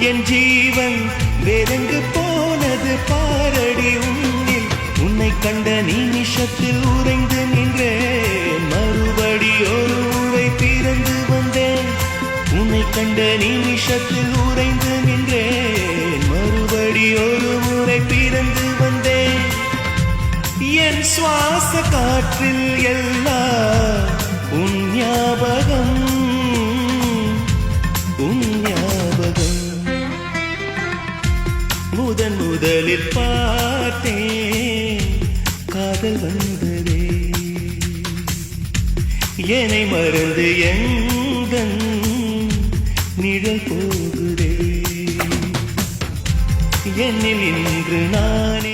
என் ஜீவன் வேறெங்கு போனது பாரடி உன்னில் உன்னை கண்ட நிமிஷத்தில் உறைந்து நின்றேன் மறுபடி ஒரு முறை பிறந்து வந்தேன் உன்னை கண்ட நிமிஷத்தில் உறைந்து நின்றேன் மறுபடி ஒரு முறை பிறந்து வந்தேன் என் சுவாச காற்றில் எல்லாம் உன் ஞாபகம் முதலில் பார்த்தேன் காதல் வந்ததே என்னை மறந்து எங்கள் நிழல் போகுதே என்னில் இன்று நானே